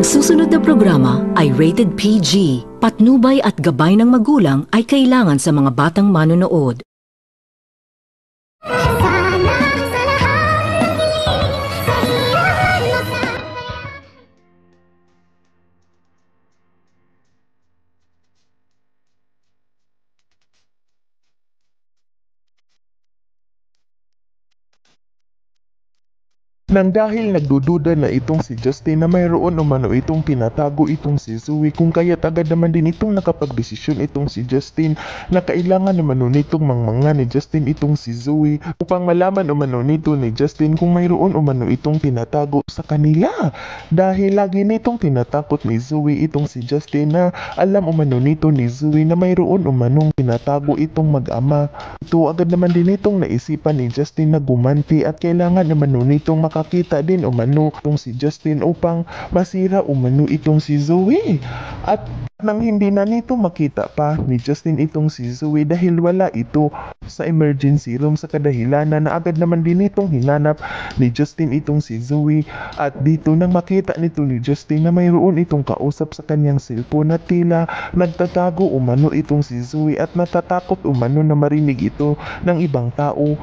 Ang susunod na programa ay rated PG. Patnubay at gabay ng magulang ay kailangan sa mga batang manonood. Nang dahil nagdududa na itong si Justin na mayroon umano itong tinatago itong si Zoe, kung kaya't agad naman din itong nakapagdesisyon itong si Justin na kailangan umano nitong mangmanga ni Justin itong si Zoe upang malaman umano nito ni Justin kung mayroon umano itong tinatago sa kanila. Dahil lagi nitong tinatakot ni Zoe itong si Justin na alam umano nito ni Zoe na mayroon umanong tinatago itong mag-ama. Ito agad naman din itong naisipan ni Justin na gumanti at kailangan umano nitong makakita din umano itong si Justin upang masira umano itong si Zoe. At nang hindi na nito makita pa ni Justin itong si Zoe dahil wala ito sa emergency room sa kadahilanan na agad naman din itong hinanap ni Justin itong si Zoe. At dito nang makita nito ni Justin na mayroon itong kausap sa kanyang cellphone na tila nagtatago umano itong si Zoe at natatakot umano na marinig ito ng ibang tao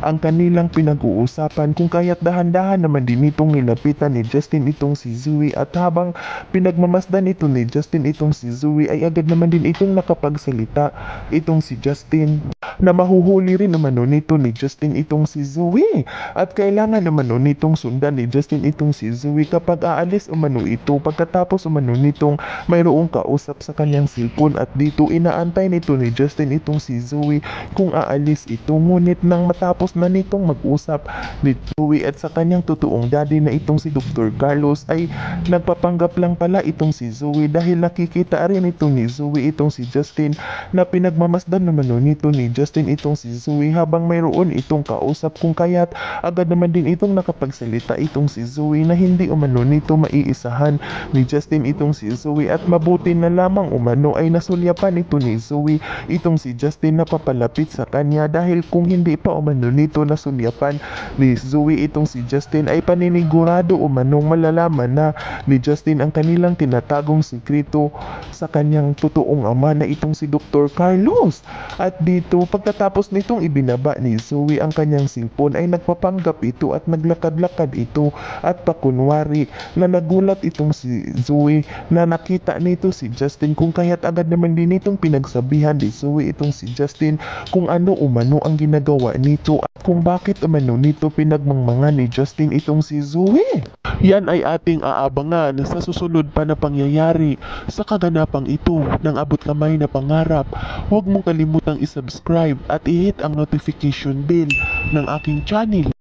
ang kanilang pinag-uusapan, kung kaya't dahan-dahan naman din itong nilapitan ni Justin itong si Zoe. At habang pinagmamasdan ito ni Justin itong si Zoe ay agad naman din itong nakapagsalita itong si Justin na mahuhuli rin naman nito ni Justin itong si Zoe. At kailangan naman nitong sundan ni Justin itong si Zoe kapag aalis umano ito pagkatapos umano nitong mayroong kausap sa kanyang cellphone. At dito inaantay nito ni Justin itong si Zoe kung aalis ito, ngunit nang matapos na nitong mag-usap ni Zoe at sa kanyang totoong daddy na itong si Dr. Carlos ay nagpapanggap lang pala itong si Zoe dahil nakikita rin ito ni Zoe itong si Justin na pinagmamasdan naman nito ni Justin itong si Zoe habang mayroon itong kausap, kung kaya't agad naman din itong nakapagsalita itong si Zoe na hindi umano nito maiisahan ni Justin itong si Zoe. At mabuti na lamang umano ay nasulyapan ito ni Zoe itong si Justin na papalapit sa kanya dahil kung hindi pa umano nito nasulyapan ni Zoe itong si Justin ay paninigurado umanong malalaman na ni Justin ang kanilang tinatagong sikreto sa kanyang totoong ama na itong si Dr. Carlos. At dito pagkatapos nitong ibinaba ni Zoe ang kanyang cellphone ay nagpapanggap ito at naglakad-lakad ito at pakunwari na nagulat itong si Zoe na nakita nito si Justin, kung kaya't agad naman din itong pinagsabihan ni Zoe itong si Justin kung ano umano ang ginagawa nito at kung bakit umano nito pinagmangmanga ni Justin itong si Zoe. Yan ay ating aabangan sa susunod pa na pangyayari sa kaganapang ito ng abot kamay na pangarap. Huwag mong kalimutang isubscribe at i-hit ang notification bell ng aking channel